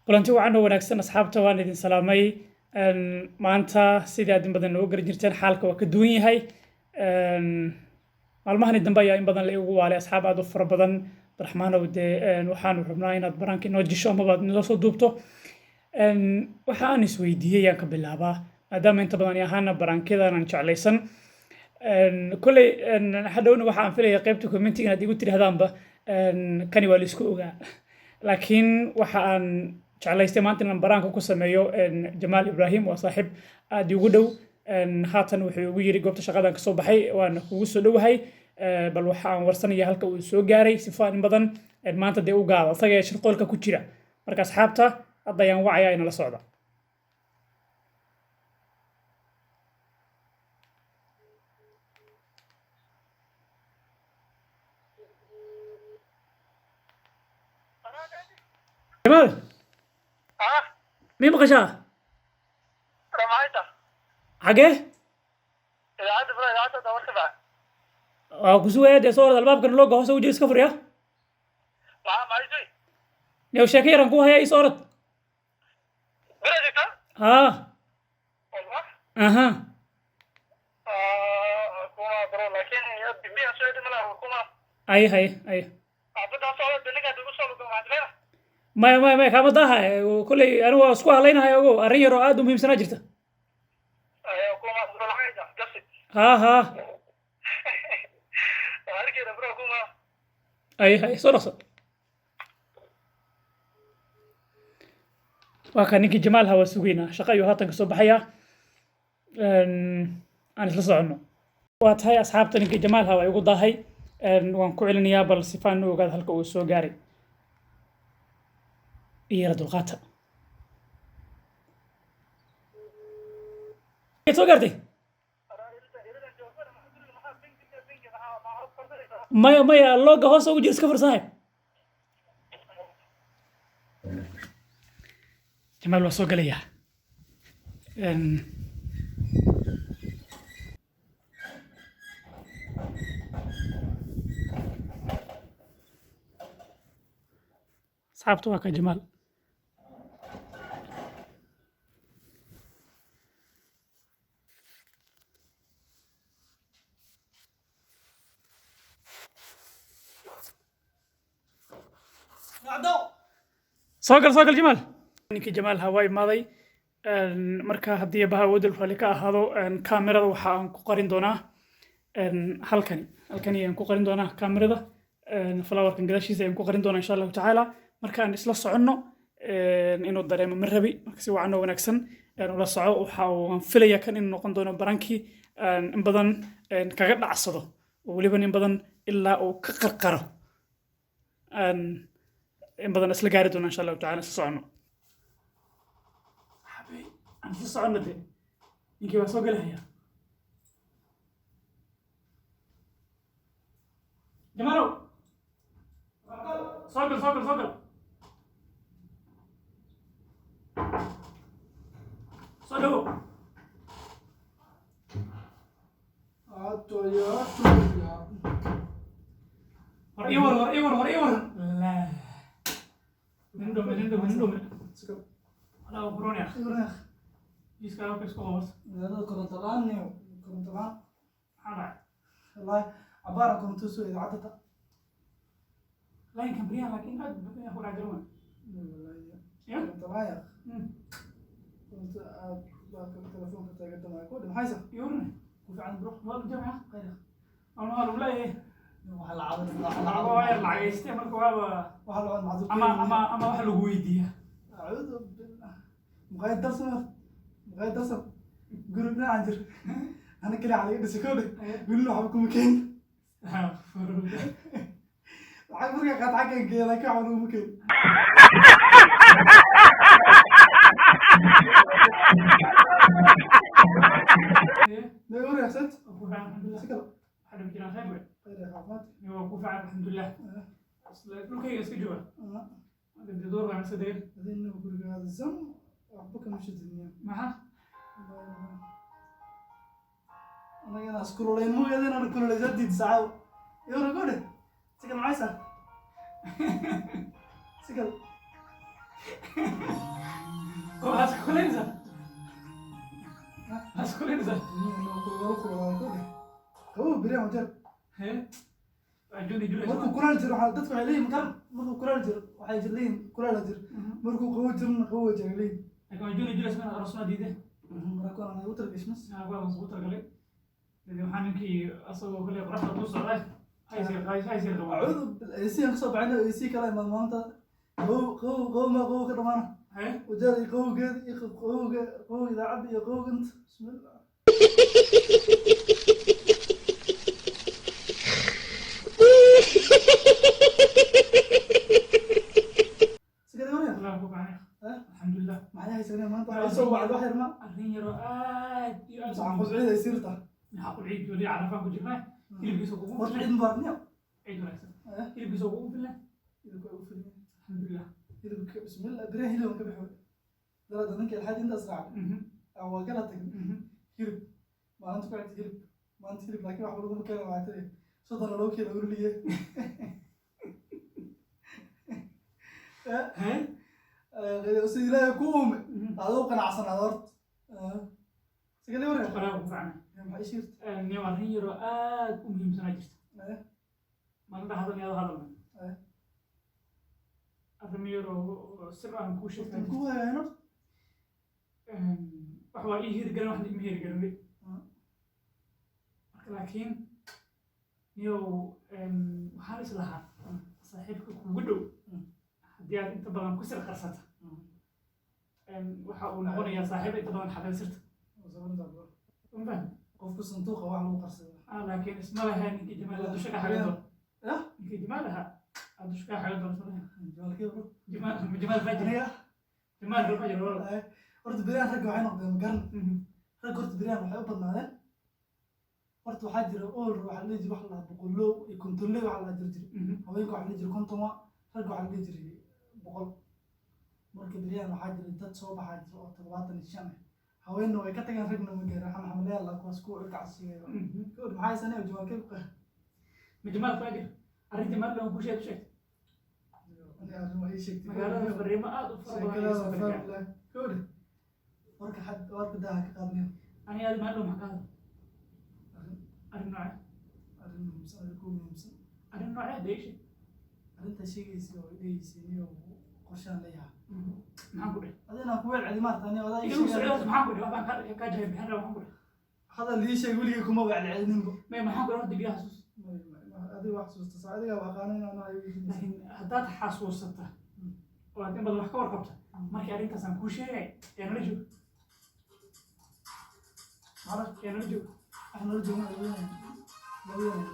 kulanti wacan oo wanaagsan asxaabta waan idin salaamay maanta sidii aad in badan noogu gari jirteen xaalka waa ka duwan yahay maalmahani dambe ayaa in badan la igu waalay asxaab aad u fara badan Abdiraxmaanow dee waxaanu rabnaa inaad baraanka inoo jisho amaba aad nala soo duubto waxa aan isweydiiyey yaan ka bilaabaa maadaama inta badan ahaana baraankeedan aan jeclaysan kolley hadhowna waxa aan filayaa qaybta commenting inaad igu tidhahdaanba kani waa la isku ogaa laakiin waxa aan jeclaystay maanta inaan baraanka ku sameeyo Jamaal Ibrahim waa saaxiib aad igu dhow haatan wuxuu ugu yiri goobta shaqadan ka soo baxay waan kugu soo dhowahay bal waxa aan warsanayaa halka uu soo gaaray sifaan in badan maanta dee u gaado asaga ee shirqoolka ku jira marka asxaabta hadda ayaan wacayaa in la socdo جمال مين بقشاه رمايته حقه إذا عاد فرا إذا عاد دور تبع كسوه دي صور الباب كان لوجو هوسه وجه اسكفر يا ما يجي لو شاكير انكو هي صورت بلدك ها والله اها كوما برو لكن يبي مية سويت ملا كوما اي أبدا صورت دنيا تقول صورت ما أدري ما كما ضاها وكل انا اسكو هلينا هاي او ارين يرو اد مهم سنه جرت كوما برو العيدة قصد ها هذا كده برو كوما اي صرص وكان نيجي جمال هوا سوقينا شقايو هاتن كسو بحيا aan isla socono waa tahay asxaabta ninka Jamaal Hawa igu dahay waan ku celinayaa bal sifaan u ogaad halka uu soo gaaray iyo dulqaata soo gaartay maya looga hoos ugu jir iska farsahay Jamaal waa soo galaya صاحبته waa ka Jamaal soo gal Jamaal ninkii Jamaal Hawa imaaday marka haddii baha wadal fali ka ahaado kaamirada waxa aan ku qarin doonaa halkani ayaan ku qarin doonaa kaamirada flowerkan gadaashiisa ayaan ku qarin doonaa insha Allah taala markaan isla soconno inuu dareemo marabi si wacan oo wanaagsan ula soco waxa uu filayaa kan inuu noqon doono barankii in badan kaga dhacsado oo waliba in badan ilaa uu ka qarqaro in badan isla gaari doona insha Allah taala isla soconno حبي أنا في الصعود ندي يمكن بسوق لها هي جمالو صقل صلوا وريور لا من دوم لا بروني يا اخي يسكا كيس كوبس هذا كنت الآن حرام والله عبارة كنت سوي إذا عدت لا يمكن بريا لكن هذا هو راجلون يا كنت رايح كنت التلفون كنت أقدم على كود محايسة يورني وفي عند بروح والله الجامعة غيره أنا قالوا لا إيه وحلا عادة والله يلا عايزتي مركو هذا وحلا عاد معذور أما واحد لقويدي أعوذ بالله مغاية درس قربنا عنجر أنا كلي على يد سكودة قول له حبكم مكان عارف رجع قاعد حكي كذا كعبوا مكان ما يقول يا ست الحمد لله سكر حدا بيجينا خير خير يا حفظ يوقف على الحمد لله أصل كل شيء يسكت جوا هذا بدور على سدير بعدين نقول هذا الزم ربك مش الدنيا معها أنا كنا سكرولين مو يدين أنا كل اللي زدت ساعة يورا قوله سكر معيسة سكر kulenza has kulenza qabow beriyan wajar he ajuni jule markuu kulaal jiro waxaa dadku waxay leeyihin magar markuu kulaal jiro waxay leeyihin kulaal jiro markuu qabow jirna qabow jiro leeyihin laakiin ajuni jule isma arasuna diiday marka aan ugu targishmas waa ugu targalay dadii waxaan ninkii asagoo kale qoraxda ku socday haysi qabo acuudu bilasiyan kasoo baxayna AC kala imaad maanta qabow ka dhamaana he wajar iyo qabowgeeda iyo qabow idaacadda iyo qabow inta bismillah sikada wariya Allah ku baahay ها alxamdulillah maxay haysaneen maanta waxaa soo wacd wax yar ma arrin yaro aad iyo aad saxan quscida sirta maxaa ku ciid wali carafaan ku jirnaa hilibkiisa kugu war filan ciid mubaarniyo ciid wanaagsan hilibkiisa kugu filan hilibka ugu filan alxamdulillah hilibka bismillah biraha hilibka ka bixo dalada ninka alxaaj intaas raacay waa kala tagin hilib maalinta ku xigta hilib maanta hilib laakiin wax lagu keeno waa tiri soddon loo keeno urliye sida ilaahay ku uume adoo qanacsanaad horta sigale warga qoraa ku fiicnaa maxay shiirta niyo arrin yaro aad u muhiimsanaa jirta maalinta hadal iyo hadalna arrin yaro sir aan kuu sheegtay ku hayno wax waa ii hiri garan waxna ima hiri garanay marka laakiin niyo waxaan is lahaa saaxiibka kugu dhow haddii aad inta badan ku sir qarsata waxa uu noqonayaa saaxiib inta badan xaqal sirta unfahmi qofku sanduuqa wax lagu qarsado laakiin isma laha ninkii jamaal aad dusha ka xagan doon ninkii jamaal ahaa aad dusha ka xagan doon jawaalkee bro jamaal fajir jamaal fajir horta beryahan ragga waxay noqdeen magaran ragga horta beryahan waxay u badnaadeen horta waxaa jira ool waxaa la dhihi jira wax la boqollow iyo kontonley waxaa la jiri jiray haweenka waxaa la dhihi jira kontoma ragga waxaa la dhihi jiray boqol marka beryahan waxaa jira dad soo baxaa jira oo 75 ah haweenna way ka tageen ragna ma gaaraan xamxamalayaal la kuwaas kuwa cirka casigeeyo gabadh maxay sanay jawaalkee ku qeex ma jamaal fajir arrin jamaal loo ku sheeg ani arrin waa ii sheegtay magaalada fariimo aad u fara badan iyo soo galgaa gabadh warka xad warka daha ka qaadneen ani aad maadhow maxaa arrin noocee arrin muhiimsan arrin ku muhiimsan arrin noocee deeshe arrintaa sheegaysa oo dhegeysay niyo qorshaan leeyahay maxaan ku dheh adina ku weel celi maarta ani wadaa ii igu sheegay socdaas maxaan ku dheh waxbaan kaa jahay bixin raba maxaan ku dheh hadal ii sheeg weligay kuma weel celininbo may maxaan ku dheh horta biyo xasuus adiga wax xasuusta saa adiga waa qaanayn ana ay laakiin haddaad xasuusata oo aad in badan wax ka warqabta markii arrintaasaan kuu sheegay yaa nala joog yaa nala joog wax nala joogan labayan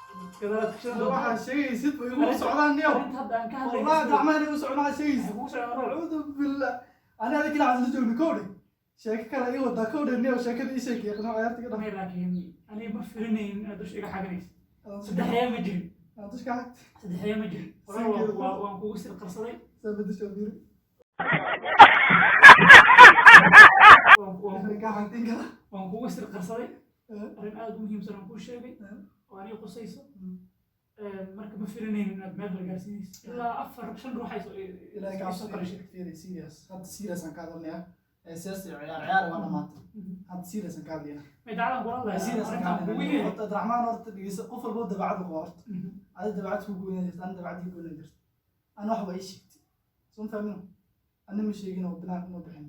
waxaa sheegaysid ba igu socdaan niyo wallahi gacmahan igu socon waxaa sheegaysid acuudu billah ani adiga kila casla joogni kowdhe sheeko kale ii wadaa kowdhe niyo sheekada ii sheegay yaqnaa ciyaarta iga dhamay laakiin aniga ma filinayn inaad dusha iga xaganaysa saddexyaa ma jirin dushka xagta saddexyaa ma jirin waan kugu sir qarsaday sabadisha fiiri waan kugu sir qarsaday arrin aad u muhiimsan aan kuu sheegay oo aniga qusayso marka ma filinayn inaad meel la gaarsiinaysa ilaa 4-5 ruux ilaahay ka soo kala sheegay fiiri serious hadda serious aan ka hadalnaya siyaasi ciyaar waa dhamaatay hadda serious aan ka hadlayna may dacwadan kula hadlaya serious aan ka arrintaan kugu hadlayna yeehay horta Abdiraxmaan horta dhigeysa qof walba dabacad qabo horta adiga dabacad ku goynay jirta ana dabacad ku goynay jirta ana wax way sheegtay soo fahmin ana ma sheegin oo binaad ma bixin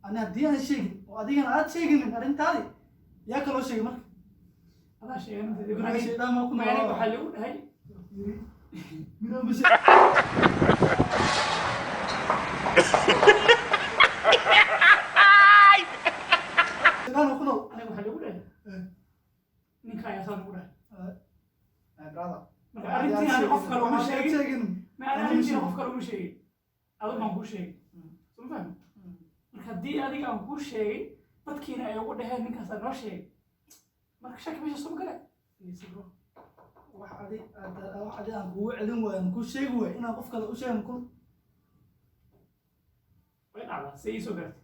ana haddii aan sheegin oo adigana aad sheegin arrintaadi yaa kaloo sheegay marka adaa sheegay inta waxaa ibrahim sheegay ma ku ma aniga noolaa waxaa lagu dhahay minoo bishi inaan ku nool aniga waxaa lagu dhahay ninka ayaa saa lagu dhahay brother marka arrintii aan qof kale uma sheegin sheegin ma ana arrintii qof kale uma sheegin adigu baan kuu sheegay soo fahmi marka haddii adiga aan kuu sheegay dadkiina ay ugu dhaheen ninkaasaa noo sheegay marka shaki meesha soo gale wax adi aan kugu celin waayo aan kuu sheegi waayo inaan qof kale u sheegin kun way dhacdaa se ii soo gaartay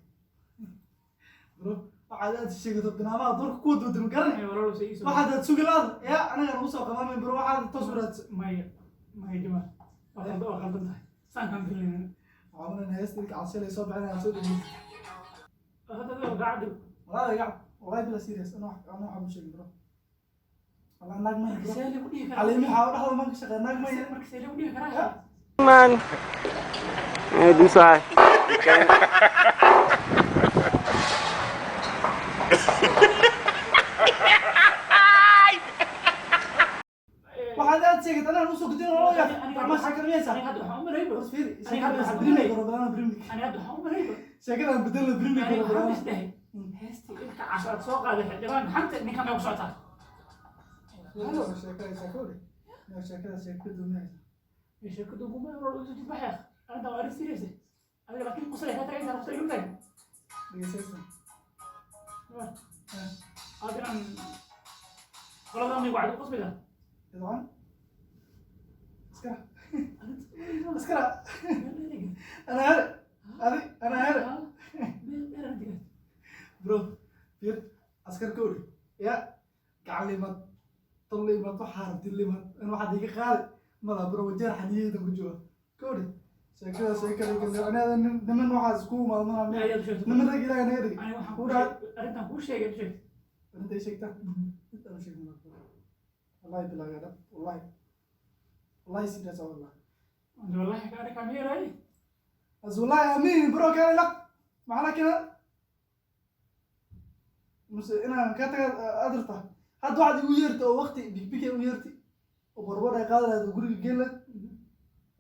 bro waxaad aad sheegto binaamaha durka ku wadwada ma garanay walaalo say iso waxaad aad sugi laad yaa anaga nagu soo qamaamay bro waxaad toos waraadsa maya jamaal waa qaldan tahay saan kaan filaynin عمرنا هيستري كعسل يصاب علينا عسل هذا قاعد والله قاعد والله بلا سيريس انا واحد مش برو والله ناق ما سالي ودي على يمي حاول احضر ما شغال ناق ما مرك سالي ودي كراهه Man. Doe saai. waxaad aad sheegtay anaa usoo gudin oo yaa ma shakar miyaysa انا هذا حوم ريبه bas fiiri أنا هذا shakada حوم brimig ريبه oo badana brimig انا هذا حوم ريبه shakada bedel brimig انا oo حوم badana استهي هستي انت عشان سوق هذا الجبان حتى اني كم يوم صوتها هذا shakada shakada ما shakada shakada miyaysa ايش كده بوما يروح يجي بحيخ انا دواري سيريسه انا لكن قصري هذا عايز اروح يقول لك dhegeysan هذا انا والله ما يقعد قصبي ده طبعا اسكرا انا هذا انا هذا برو فير عسكر كوري يا كعلمات طلمات وحارب دلمات انا واحد يجي خالد ملا برو وجر حنيه دم جوا كوري شكرا انا هذا نمن واحد سكوما ما نمن رجل انا يدري انا انت كل شيء قلت شيء انت ايش شكتا انت ايش شكتا والله بالله يا رب والله يسيدك والله والله كان كاميرا اي بس والله امين برو كان لك معنا كده مش انا كانت ادرته هاد واحد يويرت او وقتي بيك ويرتي وبربر قادر هذا غوري جيل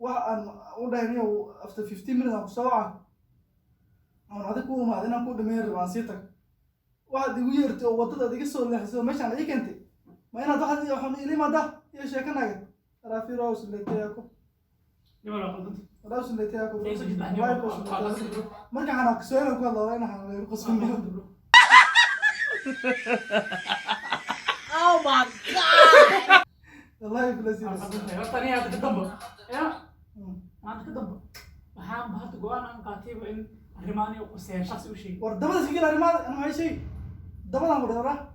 waxaan u dhahnay after 15 minutes aan ku soo wacan aan adig ku ma adina ku dhameeyay waan sii tag waxaad igu yeertay oo wadada iga soo leexsay meeshaan ay keentay ma inaad waxaad waxaan ilimada iyo sheekanaga raafiro oo sleetayako لما لو قلت راس sleetayako ليس جد marka aan ku soo ku hadlo in aan leeyahay qosmin Oh my god. wallahi blasir الثانية هذا كدمبه يا ما أنت كدمبه وحام بهات جوانا قاتيب إن رماني وقصير شخص وشيء wardamada iska gala rimaad ana hay shay dabadan ku dheeraa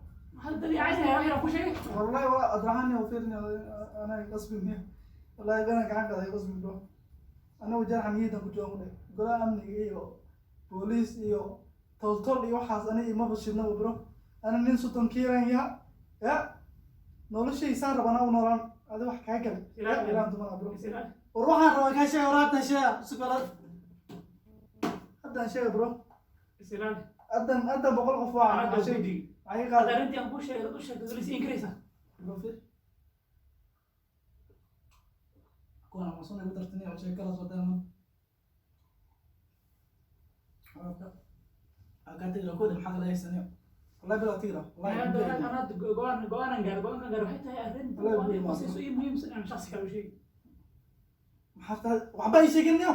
هذا اللي عايزه يا غير أكو شيء والله ولا أدراني وفيرني أنا قصبي مني والله أنا قاعد كذا قصبي منه أنا وجرح نيدا كجوم ده قال أمني إيو بوليس إيو تولتول إيو حاس أنا ما بشرنا وبرو أنا ننسو تنكيرين يا نقول شيء صار بنا ونوران هذا واحد كاكل لا أنتم أنا برو وروح أنا روح كاشة وراتنا شيء سكرات أدن شيء برو سلام أدن بقول قفوا أنا شيء دودي أي هذا قال أنت أبو شيء أبو شيء تدرس إنجليزي بروفيل كون ما صنع بدرتني أو شيء كلا صدامه أقعد تقرأ كود محل لا يستنيع والله بلا تقرأ والله أنا جوانا قال حتى يا أهلين والله بس يسوي مهم أنا شخص كذا شيء حتى وعباي شيء كنيو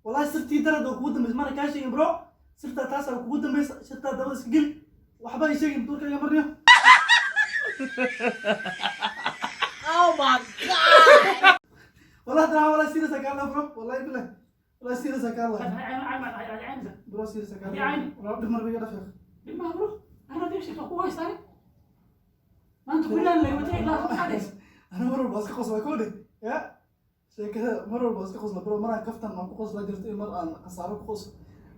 والله صرت درد وكود من زمان كاشي برو صرت تاسع وكود من صرت درس قل وعباي شيء بدور كذا مريو Oh my god. والله ترى والله سيرة سكالة برو والله بالله والله سيرة سكالة عين برو سيرة سكالة يا عيني. والله بدمر بيجي رفيق لما برو أنا دي شيء كويس تاني ما أنت كلنا اللي بتيجي لا تحدث أنا مرة بس قصة كودي يا شيء كذا مرة بس قصة برو مرة كفتن ما قصة جرت مرة أنا قصارة قصة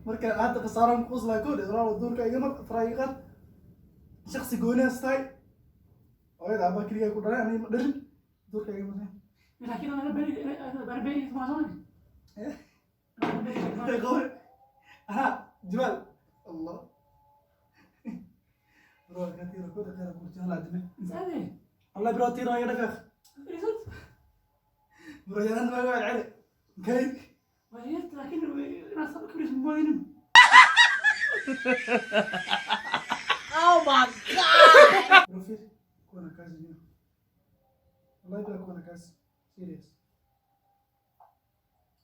مرة كان هذا قصارة قصة كودي والله الدور كأي مرة فرايقات شخص يقولي استاي وإذا أبغى كريه يقول أنا مدرب دور كأي مرة لكن أنا بربي ما زمان يقول ها جمال الله برو كثير كودي غير أقول جمال عدمي زين الله برو تيرا يا رفيق ريزلت برو يا أنا ما قاعد عليه كيف وهيت لكن ناس كبير موينين Oh my god. بروفيل كونا كاس جميل والله يبقى كونا كاس سيريس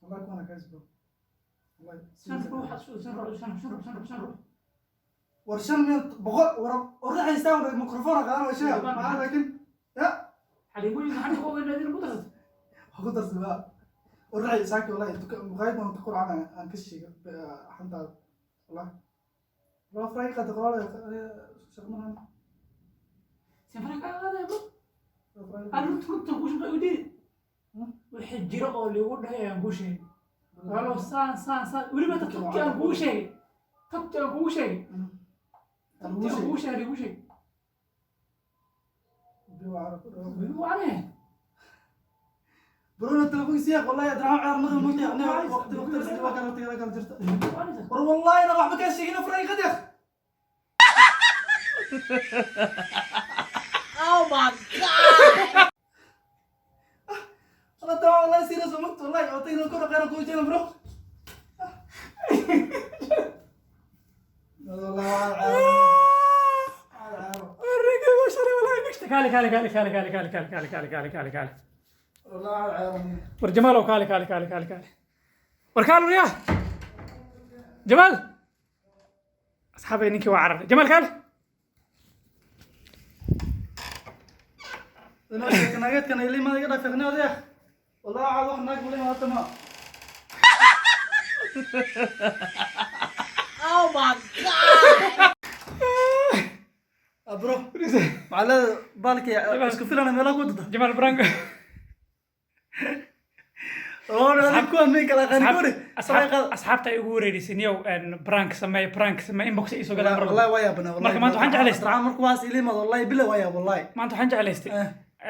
والله كونا كاس برو والله شنو ورشان من بقول ورح يستوعب الميكروفون كلام وشيء معاه لكن يا حليمون ما حد هو الذي المدرس هقدر سباق ورح يساك والله مغايد ما تقول عنها عن كل شيء حتى والله Bro, Frank gaat de rollen. Zeg maar aan. سفرك هذا يا بو Bro, Frank. انا كنت وش بقولي وحجر او اللي ودا يا غوشي والله سان ولي ما تكتي غوشي تكتي غوشي غوشي Bro, عارف. بيقولوا عليه برو التلفون سياق والله يا درهم عار مغرب مغني يعني وقت الاستواء كانت تيرا جرت برو والله انا راح بكاش هنا فري غدخ Oh my god! والله تمام والله يصير سمكت والله اعطينا الكره غير كوجين برو والله عار الرقم وشري ولا يقشتك كالي والله عار ورجمال وكالي وركالو يا جمال اصحابي انك وعر جمال كالي انا كنا قلت كان اللي ما يقدر في غنى ذا والله عاد واحد ناقص لي ما تمام Oh my god! برو على بالك يا اسكو فيلم انا لا قد جمال برانك انا كون مين كلا غني كوري asxaabta ay ugu wareerisinyow prank samee inbox iisoo galaan والله ويا بنا والله marka maanta waxaan jeclaystay طبعا marka waas ilima والله بلا ويا والله maanta waxaan jeclaystay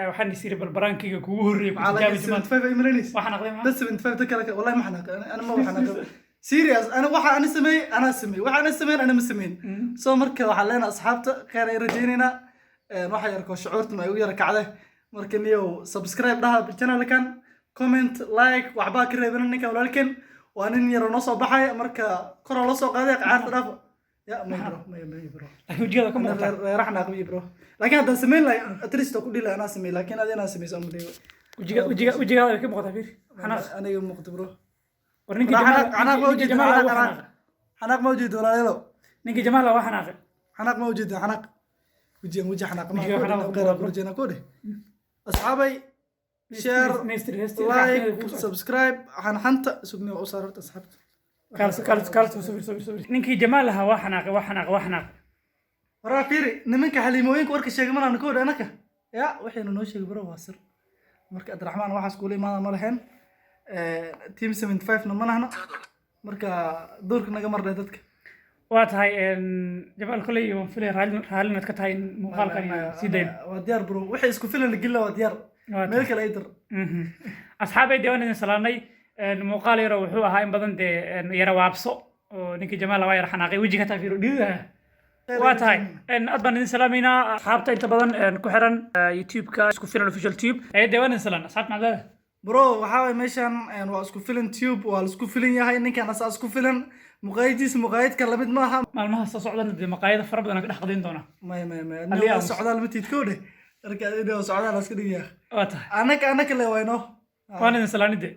waxaan isiri bal prankiga kugu horreeyay ku على tijaabi jamaal 75 مليونيس waxaan aqlay ma بس 75 تكلك والله ما حناق انا ما حناق سيريس انا waxa انا سمي انا سمي waxa انا سمين انا مسمين soo marka waxa leena asxaabta khayr ay rajeynina waxa yarko shucuurta ma igu yara kacday marka niyo subscribe dhaha channelkan comment like waxba ka reebana ninka walaalkeen waa nin yar oo soo baxay marka kor la soo qaaday qaarta dhaaf ya ma bro laakiin wajigada ka muuqata raxna qabi bro laakiin hadda sameyn la atristo ku dhila ana sameey laakiin adina sameeyso amadiyo wajigada ka muuqata fiir xanaaq aniga muuqdo bro war ninka حناق موجود jamaal حناق موجود ولا لا ninka jamaal waa xanaaq حناق موجود حناق وجه حناق ما وجه حناق غير برجنا كوده اصحابي شير لايك سبسكرايب حنحنت سبني وصارت اصحابتي كالس سوبر ninkii jamaal lahaa waa xanaaq ورا فيري نمنك حليموينك ورك شيغ ما نكود انك يا وحين نو شيغ برو واسر marka Abdurrahman waxa isku leeyahay ma lahayn team 75 na manahna marka doorka naga marday dadka waa tahay jamaal kulay iyo filay raalinaad ka tahay muuqaalkan sideen waa diyaar bro wixii isku filan gilla waa diyaar meel kale ay dir asxaabay deewan salaanay muuqaal yaro wuxuu ahaa in badan dee yara waabso oo ninkii jamaal waa yara xanaaqay wejiga taa fiiro dhiiga waa tahay aad baan idin salaameynaa asxaabta inta badan ku xiran youtube-ka isku filan official tube deewan salaan asxaabta macdada برو waxaa meeshan waa isku filan tube waa isku filan yahay ninkan asaas isku filan muqaayadiis muqaayadka la mid maaha maalmaha soo socdana dee maqaayada fara badan ka dhex qadin doona ma socdaal ma tiidkoode marka inuu socdaal iska dhigayaa waa tahay anaka le wayno waan idin salaanide